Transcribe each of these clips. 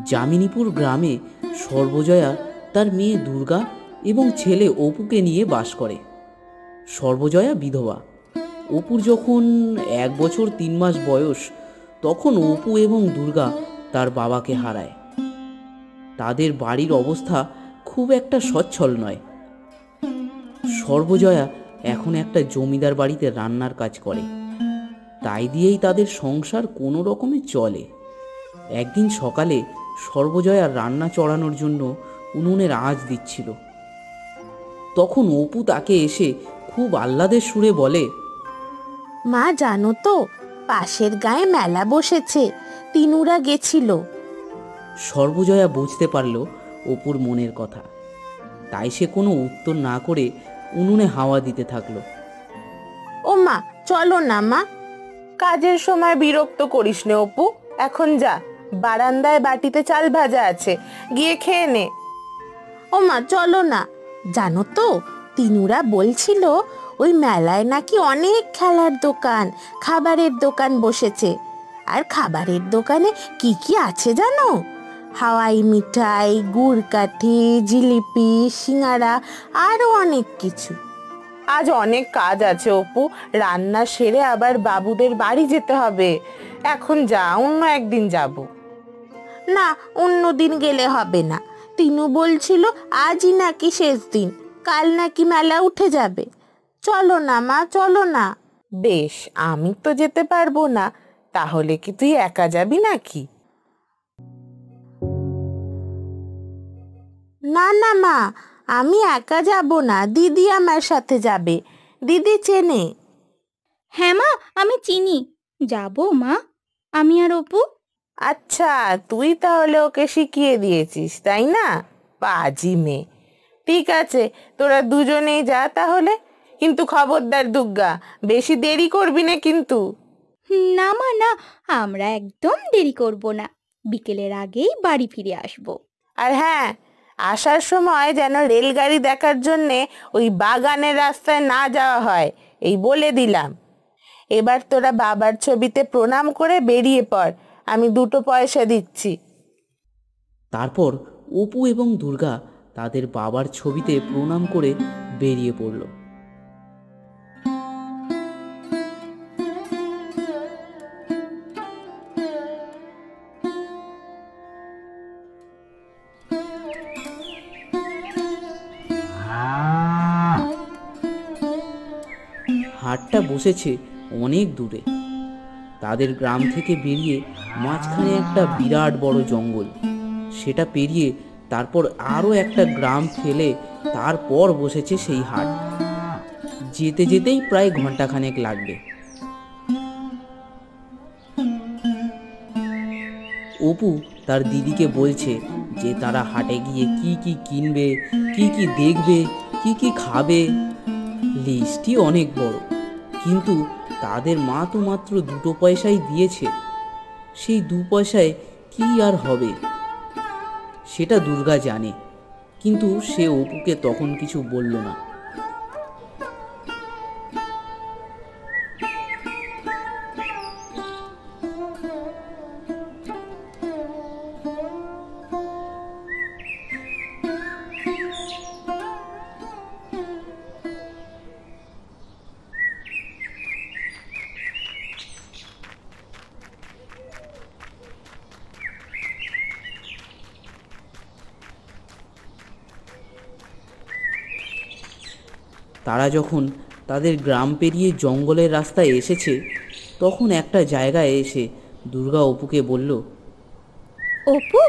যামিনীপুর গ্রামে সর্বজয়া তার মেয়ে দুর্গা এবং ছেলে অপুকে নিয়ে বাস করে। সর্বজয়া বিধবা। অপুর যখন 1 বছর 3 মাস বয়স, তখন অপু এবং দুর্গা তার বাবাকে হারায়। তাদের বাড়ির অবস্থা খুব একটা সচ্ছল নয়। সর্বজয়া এখন একটা জমিদার বাড়িতে রান্নার কাজ করে, তাই দিয়েই তাদের সংসার কোনো রকমে চলে। একদিন সকালে সর্বজয়া রান্না চড়ানোর জন্য উনুনের আঁচ দিচ্ছিল। তখন অপু তাকে এসে খুব আহ্লাদের সুরে বলে, মা জানো তো, পাশের গায়ে মেলা বসেছে, তিনুরা গেছিল। সর্বজয়া বুঝতে পারল অপুর মনের কথা, তাই সে কোনো উত্তর না করে উনুনে হাওয়া দিতে থাকলো। ও মা, চলো না মা। কাজের সময় বিরক্ত করিস নে অপু, এখন যা, বারান্দায় বাটিতে চাল ভাজা আছে, গিয়ে খেয়ে নে। ও মা চলো না। জানো তো, তিনুরা বলছিল ওই মেলায় নাকি অনেক খেলার দোকান, খাবারের দোকান বসেছে। আর খাবারের দোকানে কি কি আছে জানো? হাওয়াই মিঠাই, গুড় কাঠি, জিলিপি, সিঙ্গারা, আরো অনেক কিছু। আজ অনেক কাজ আছে অপু, রান্না সেরে আবার বাবুদের বাড়ি যেতে হবে। এখন যা, অন্য একদিন যাব। না, অন্য দিন গেলে হবে না। তিনু বলছিল আজই নাকি শেষ দিন, কাল নাকি মেলা উঠে যাবে। চলো না মা, চলো না। বেশ, আমি তো যেতে পারবো না, তাহলে কি তুই একা যাবি নাকি? না না মা, আমি একা যাব না, দিদি আমার সাথে যাবে। দিদি চেনে। হ্যাঁ মা, আমি চিনি, যাব মা, আমি আর অপু। আচ্ছা, তুই তাহলে ওকে শিখিয়ে দিয়েছিস, তাই না? পাজি মেয়ে। ঠিক আছে, তোরা দুজনেই যা তাহলে, কিন্তু খবরদার দুর্গা, বেশি দেরি করবি না কিন্তু। না মা না, আমরা একদম দেরি করব না, বিকেলের আগেই বাড়ি ফিরে আসব। আর হ্যাঁ, আসার সময় যেন রেলগাড়ি দেখার জন্যে ওই বাগানের রাস্তায় না যাওয়া হয়, এই বলে দিলাম। এবার তোরা বাবার ছবিতে প্রণাম করে বেরিয়ে পড়, আমি 2 পয়সা দিচ্ছি। তারপর অপু এবং দুর্গা তাদের বাবার ছবিতে প্রণাম করে বেরিয়ে পড়ল। হাটটা বসেছে অনেক দূরে। তাদের গ্রাম থেকে বেরিয়ে মাঝখানে একটা বিরাট বড় জঙ্গল, সেটা পেরিয়ে তারপর আরও একটা গ্রাম ফেলে তারপর বসেছে সেই হাট। যেতে যেতেই প্রায় ঘন্টাখানেক লাগবে। অপু তার দিদিকে বলছে যে তারা হাটে গিয়ে কি কি কিনবে, কি কি দেখবে, কি কি খাবে। লিস্টই অনেক বড়, কিন্তু তাদের মা তো মাত্র 2 পয়সাই দিয়েছে। সেই 2 পয়সায় কি আর হবে সেটা দুর্গা জানে, কিন্তু সে অপুকে তখন কিছু বলল না। তারা যখন তাদের গ্রাম পেরিয়ে জঙ্গলের রাস্তায় এসেছে, তখন একটা জায়গায় এসে দুর্গা অপুকে বলল, অপু,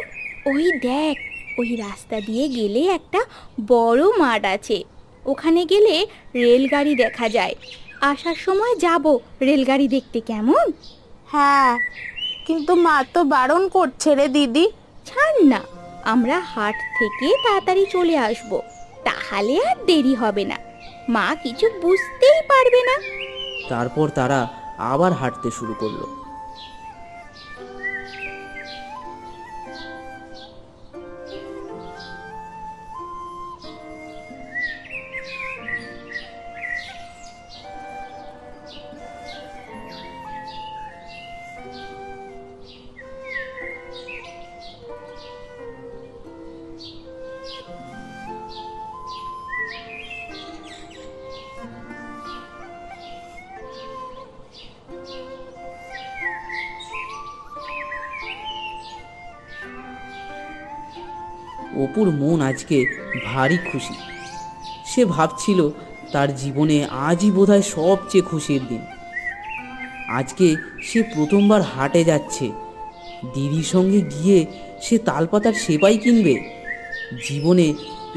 ওই দেখ, ওই রাস্তা দিয়ে গেলে একটা বড় মাঠ আছে, ওখানে গেলে রেলগাড়ি দেখা যায়। আসার সময় যাব রেলগাড়ি দেখতে, কেমন? হ্যাঁ, কিন্তু মা তো বারণ করছে রে দিদি। ছাড় না, আমরা হাট থেকে তাড়াতাড়ি চলে আসব, তাহলে আর দেরি হবে না, মা কিছু বুঝতেই পারবে না। তারপর তারা আবার হাঁটতে শুরু করলো। অপুর মন আজকে ভারী খুশি। সে ভাবছিল তার জীবনে আজই বোধহয় সবচেয়ে খুশির দিন। আজকে সে প্রথমবার হাটে যাচ্ছে, দিদির সঙ্গে গিয়ে সে তালপাতার সেপাই কিনবে। জীবনে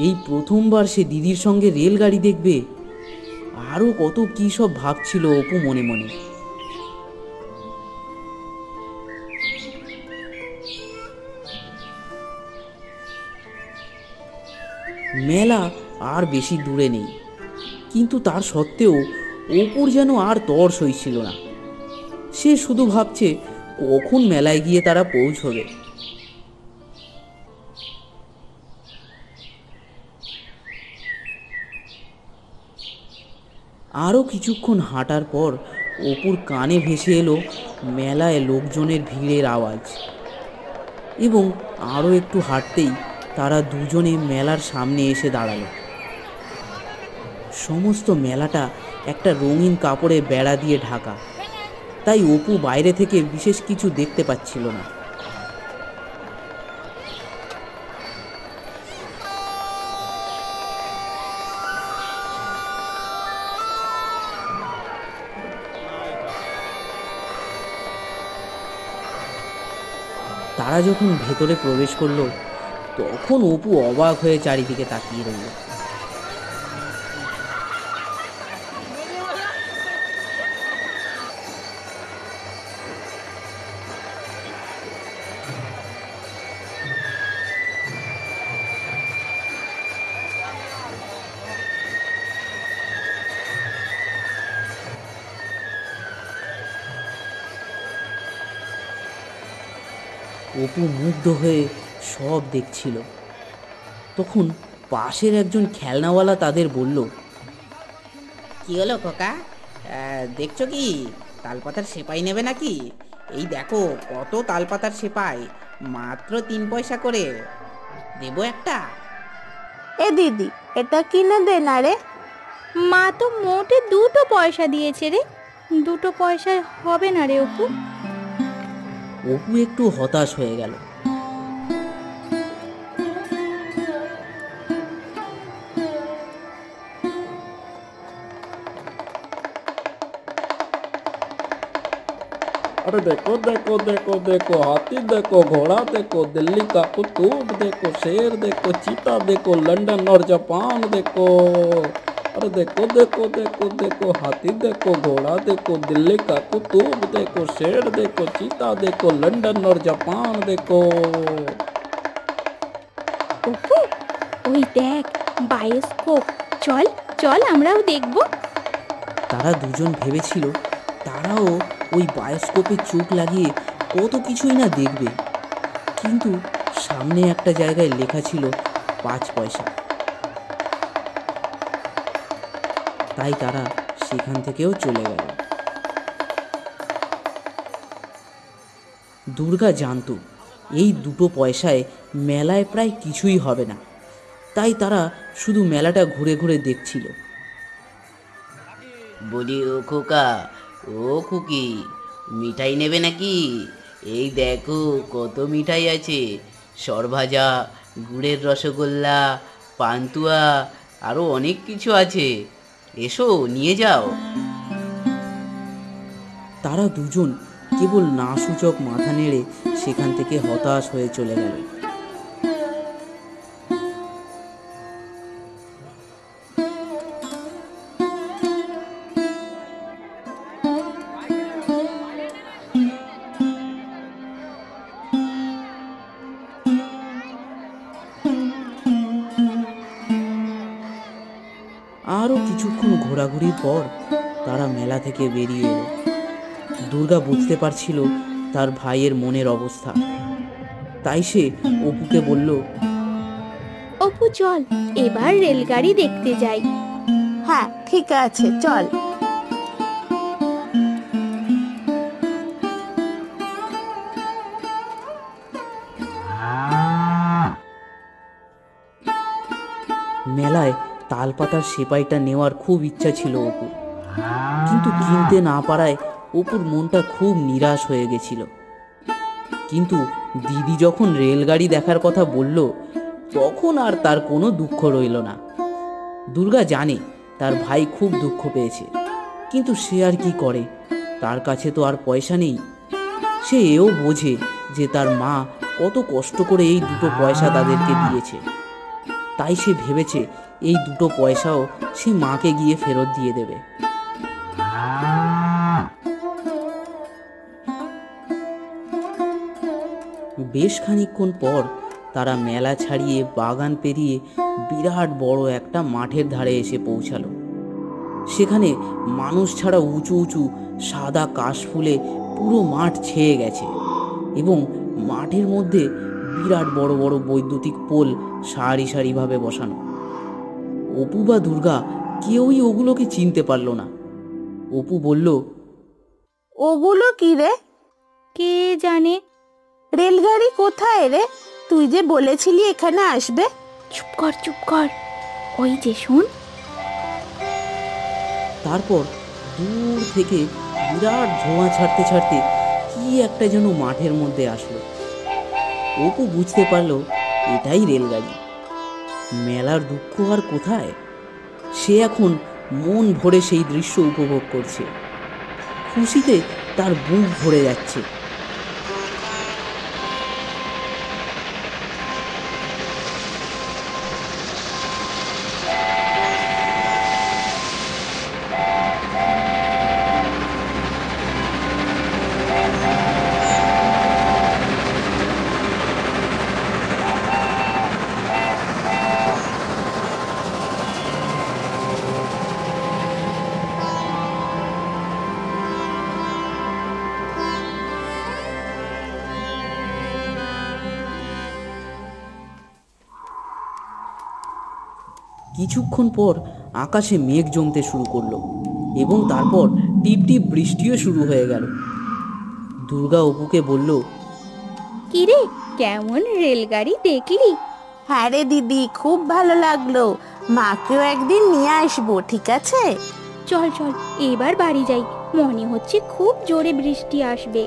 এই প্রথমবার সে দিদির সঙ্গে রেলগাড়ি দেখবে। আরও কত কী সব ভাবছিল অপু মনে মনে। মেলা আর বেশি দূরে নেই, কিন্তু তার সত্ত্বেও অপুর যেন আর তর সইছিল না। সে শুধু ভাবছে কখন মেলায় গিয়ে তারা পৌঁছবে। আরও কিছুক্ষণ হাঁটার পর অপুর কানে ভেসে এলো মেলায় লোকজনের ভিড়ের আওয়াজ। এবং আরও একটু হাঁটতেই তারা দুজনে মেলার সামনে এসে দাঁড়ালো। সমস্ত মেলাটা একটা রঙিন কাপড়ে বেড়া দিয়ে ঢাকা, তাই অপু বাইরে থেকে বিশেষ কিছু দেখতে পাচ্ছিল না। তারা যখন ভেতরে প্রবেশ করলো তখন অপু অবাক হয়ে চারিদিকে তাকিয়ে রইল। অপু মুগ্ধ হয়ে সব দেখছিল। তখন পাশের একজন খেলনাওয়ালা তাদের বলল, কি হলো খোকা, দেখছো কি তালপাতার সেপাই নেবে নাকি? এই দেখো কত তালপাতার সেপাই, মাত্র 3 পয়সা করে, দেবো একটা? এ দিদি, এটা কিনে দে না রে। মা তো মোটে 2 পয়সা দিয়েছে রে। 2 পয়সায় হবে না রে অপু। অপু একটু হতাশ হয়ে গেল। अरे देखो देखो देखो देखो, हाथी देखो, घोड़ा देखो, दिल्ली का कुतुब देखो, शेर देखो, चीता देखो, लंदन और जापान देखो। अरे देखो देखो देखो देखो, हाथी देखो, घोड़ा देखो, दिल्ली का कुतुब देखो, शेर देखो, चीता देखो, लंदन और जापान देखो। অপু, ওই দেখ বায়োস্কোপ, চল চল আমরাও দেখবো। তারা দুজন ভেবেছিল তারাও ওই বায়োস্কোপে চোখ লাগিয়ে কত কিছুই না দেখবে, কিন্তু সামনে একটা জায়গায় লেখা ছিল 5 পয়সা। তাই তারা সেখান থেকেও চলে গেল। দুর্গা জানতো এই 2 পয়সায় মেলায় প্রায় কিছুই হবে না, তাই তারা শুধু মেলাটা ঘুরে ঘুরে দেখছিল। বলি ও খোকা, ও খুকি, মিঠাই নেবে নাকি? এই দেখো কত মিঠাই আছে, সরভাজা, গুড়ের রসগোল্লা, পান্তুয়া, আরও অনেক কিছু আছে, এসো নিয়ে যাও। তারা দুজন কেবল না সূচক মাথা নেড়ে সেখান থেকে হতাশ হয়ে চলে গেল। আরও কিছুক্ষণ ঘোরাঘুরির পর তারা মেলা থেকে বেরিয়ে এলো। দুর্গা বুঝতে পারছিল তার ভাইয়ের মনের অবস্থা, তাই সে অপুকে বলল, অপু চল এবার রেলগাড়ি দেখতে যাই। হ্যাঁ ঠিক আছে, চল। মেলায় তালপাতার সেপাইটা নেওয়ার খুব ইচ্ছা ছিল অপুর, কিন্তু কিনতে না পারায় অপুর মনটা খুব নিরাশ হয়ে গেছিল। কিন্তু দিদি যখন রেলগাড়ি দেখার কথা বলল, তখন আর তার কোনো দুঃখ রইল না। দুর্গা জানে তার ভাই খুব দুঃখ পেয়েছে, কিন্তু সে আর কি করে, তার কাছে তো আর পয়সা নেই। সে এও বোঝে যে তার মা কত কষ্ট করে এই দুটো পয়সা তাদেরকে দিয়েছে, তাই সে ভেবেছে এই দুটো পয়সাও সে মাকে গিয়ে ফেরত দিয়ে দেবে। বেশ খানিকক্ষণ পর তারা মেলা ছাড়িয়ে বাগান পেরিয়ে বিরাট বড় একটা মাঠের ধারে এসে পৌঁছালো। সেখানে মানুষ ছাড়া উঁচু উঁচু সাদা কাশফুলে পুরো মাঠ ছেয়ে গেছে এবং মাঠের মধ্যে বিরাট বড় বড় বৈদ্যুতিক পোল সারি সারিভাবে বসানো। অপু বা দুর্গা কেউই ওগুলোকে চিনতে পারল না। অপু বলল, ওগুলো কি রে? কে জানে। রেলগাড়ি কোথায় রে? তুই যে বলেছিলি এখানে আসবে। চুপ কর চুপ কর, ওই যে শোন। তারপর দূর থেকে বিরাট ধোঁয়া ছাড়তে ছাড়তে কি একটা যেন মাঠের মধ্যে আসলো। অপু বুঝতে পারলো এটাই রেলগাড়ি। মেলার দুঃখ আর কোথায়, সে এখন মন ভরে সেই দৃশ্য উপভোগ করছে। খুশিতে তার বুক ভরে যাচ্ছে। কিছুক্ষণ পর আকাশে মেঘ জমতে শুরু করলো এবং তারপর টিপ টিপ বৃষ্টিও শুরু হয়ে গেল। দুর্গা অপুকে বলল, কিরে, কেমন রেলগাড়ি দেখলি? হ্যাঁ রে দিদি, খুব ভালো লাগলো। মাকেও একদিন নিয়ে আসবো, ঠিক আছে? চল চল এবার বাড়ি যাই, মনে হচ্ছে খুব জোরে বৃষ্টি আসবে।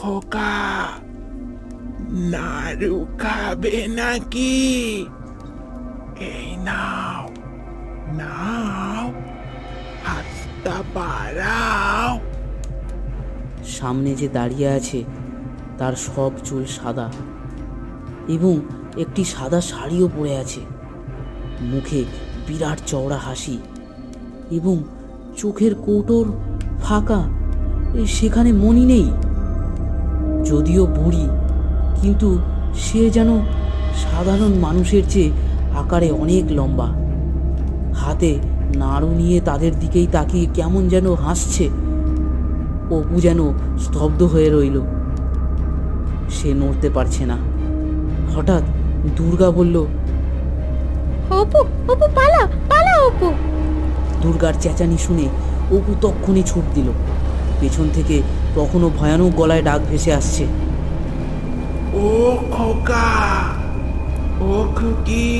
খোকা, নাড়ু খাবে নাকি? এই নাও নাও, হাতটা বাড়াও। সামনে যে দাঁড়িয়ে আছে তার সব চুল সাদা এবং একটি সাদা শাড়িও পরে আছে। মুখে বিরাট চওড়া হাসি এবং চোখের কৌটোর ফাঁকা, সেখানে মনি নেই। যদিও বুড়ি, কিন্তু সে যেন সাধারণ মানুষের চেয়ে আকারে অনেক লম্বা। হাতে নাড়ু নিয়ে তাদের দিকেই তাকিয়ে কেমন যেন হাসছে। অপু যেন স্তব্ধ হয়ে রইল, সে নড়তে পারছে না। হঠাৎ দুর্গা বলল, অপু অপু পালা পালা অপু। দুর্গার চেঁচানি শুনে অপু তক্ষুনি ছুট দিল। পেছন থেকে তখনও ভয়ানক গলায় ডাক ভেসে আসছে, ও খোকা, ও খুকি,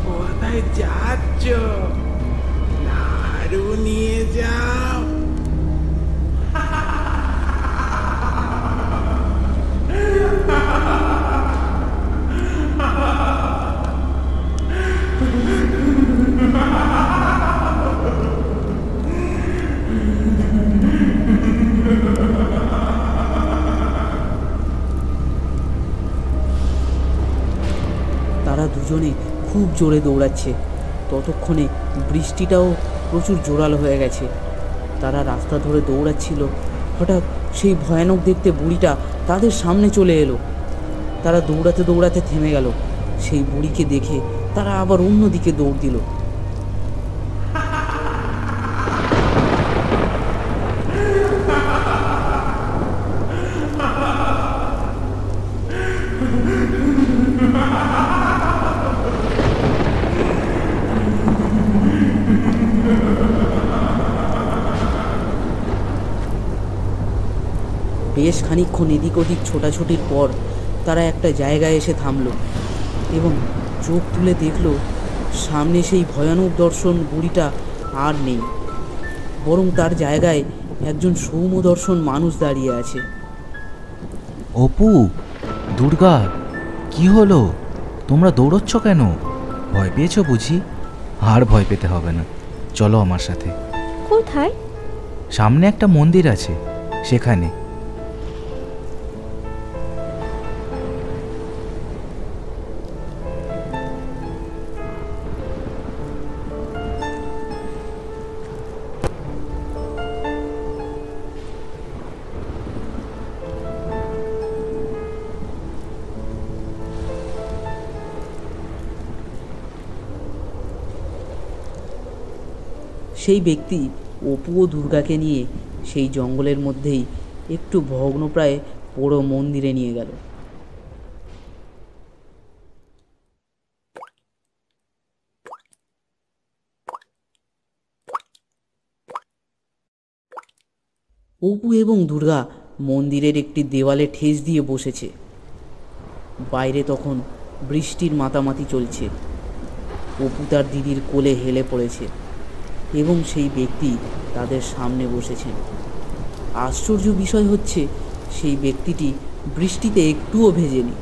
কোথায় যাচ্ছ? নাড়ু নিয়ে যাও। দুজনে খুব জোরে দৌড়াচ্ছে। ততক্ষণে বৃষ্টিটাও প্রচুর জোরালো হয়ে গেছে। তারা রাস্তা ধরে দৌড়াচ্ছিল, হঠাৎ সেই ভয়ানক দেখতে বুড়িটা তাদের সামনে চলে এলো। তারা দৌড়াতে দৌড়াতে থেমে গেল। সেই বুড়িকে দেখে তারা আবার অন্যদিকে দৌড় দিল। বেশ খানিকক্ষণ এদিক ওদিক ছোটাছুটির পর তারা একটা জায়গায় এসে থামলো এবং চোখ তুলে দেখলো সামনে সেই ভয়ানক দর্শন বুড়িটা আর নেই, বরং তার জায়গায় একজন সৌম্য দর্শন মানুষ দাঁড়িয়ে আছে। অপু, দুর্গা, কি হলো? তোমরা দৌড়চ্ছ কেন? ভয় পেয়েছো বুঝি? আর ভয় পেতে হবে না, চলো আমার সাথে। কোথায়? সামনে একটা মন্দির আছে, সেখানে। সেই ব্যক্তি অপু ও দুর্গাকে নিয়ে সেই জঙ্গলের মধ্যেই একটু ভগ্নপ্রায় পোড়ো মন্দিরে নিয়ে গেল। অপু এবং দুর্গা মন্দিরের একটি দেওয়ালে ঠেস দিয়ে বসেছে। বাইরে তখন বৃষ্টির মাতামাতি চলছে। অপু তার দিদির কোলে হেলে পড়েছে এবং সেই ব্যক্তি তাদের সামনে বসেছেন। আশ্চর্য বিষয় হচ্ছে সেই ব্যক্তিটি বৃষ্টিতে একটুও ভেজেনি।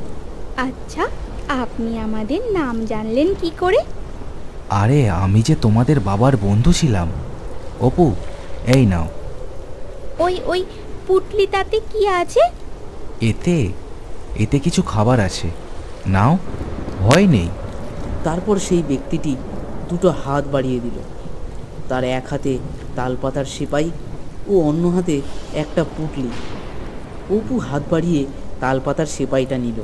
আচ্ছা, আপনি আমাদের নাম জানলেন কি করে? আরে, আমি যে তোমাদের বাবার বন্ধু ছিলাম। অপু, এই নাও। ওই ওই পুটলিটাতে কি আছে? এতে এতে কিছু খাবার আছে, নাও, ভয় নেই। তারপর সেই ব্যক্তিটি দুটো হাত বাড়িয়ে দিল। তার এক হাতে তালপাতার সেপাই ও অন্য হাতে একটা পুটলি। অপু হাত বাড়িয়ে তালপাতার সেপাইটা নিল।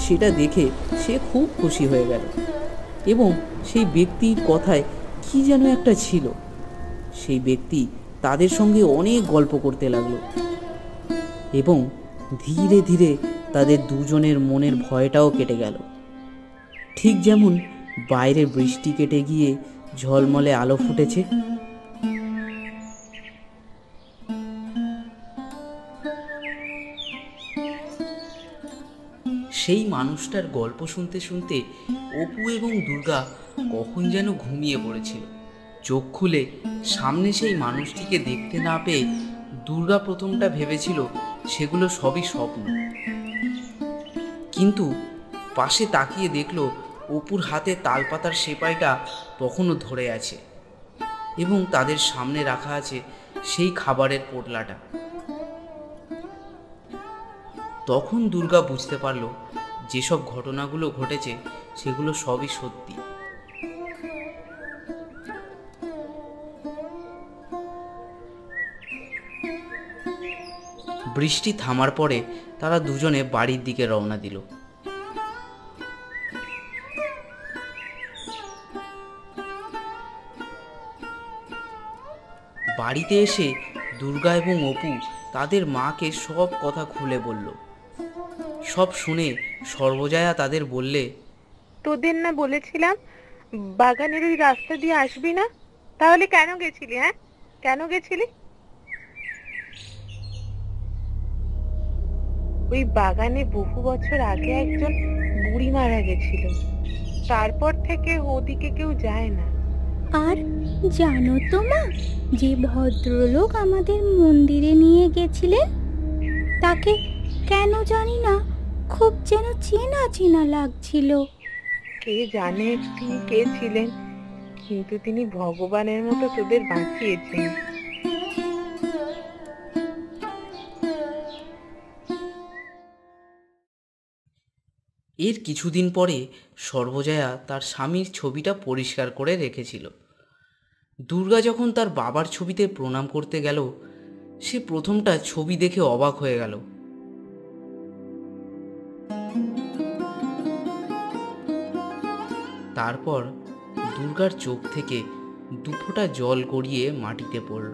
সেটা দেখে সে খুব খুশি হয়ে গেল এবং সেই ব্যক্তির কথায় কি যেন একটা ছিল। সেই ব্যক্তি তাদের সঙ্গে অনেক গল্প করতে লাগলো এবং ধীরে ধীরে তাদের দুজনের মনের ভয়টাও কেটে গেল। ঠিক যেমন বাইরে বৃষ্টি কেটে গিয়ে ঝলমলে আলো ফুটেছে। সেই মানুষটার গল্প শুনতে শুনতে অপু এবং দুর্গা কখন যেন ঘুমিয়ে পড়েছিল। চোখ খুলে সামনে সেই মানুষটিকে দেখতে না পেয়ে দুর্গা প্রথমটা ভেবেছিল সেগুলো সবই স্বপ্ন, কিন্তু পাশে তাকিয়ে দেখলো অপুর হাতে তালপাতার সেপাইটা তখনও ধরে আছে এবং তাদের সামনে রাখা আছে সেই খাবারের পোটলাটা। তখন দুর্গা বুঝতে পারল যেসব ঘটনাগুলো ঘটেছে সেগুলো সবই সত্যি। বৃষ্টি থামার পরে তারা দুজনে বাড়ির দিকে রওনা দিল। বাড়িতে এসে দুর্গা এবং অপু তাদের মাকে সব কথা খুলে বলল। সব শুনে সর্বজয়া তাদের বললে, তোদের না বলেছিলাম বাগানের ওই রাস্তা দিয়ে আসবি না? তাহলে কেন গেছিলি? হ্যাঁ, কেন গেছিলি? ওই বাগানে বহু বছর আগে একজন বুড়ি মারা গেছিল। তারপর থেকে ওদিকে কেউ যায় না। আর জানো তো মা, যে ভদ্রলোক আমাদের মন্দিরে নিয়ে গেছিলেন তাকে কেন জানি না খুব যেন চেনা চেনা লাগছিল। কে জানে তিনি কে ছিলেন, কিন্তু তিনি ভগবানের মতো তোদের বাঁচিয়েছেন। এর কিছুদিন পরে সর্বজয়া তার স্বামীর ছবিটা পরিষ্কার করে রেখেছিল। দুর্গা যখন তার বাবার ছবিতে প্রণাম করতে গেল, সে প্রথমটা ছবি দেখে অবাক হয়ে গেল। তারপর দুর্গার চোখ থেকে দুফোঁটা জল গড়িয়ে মাটিতে পড়ল।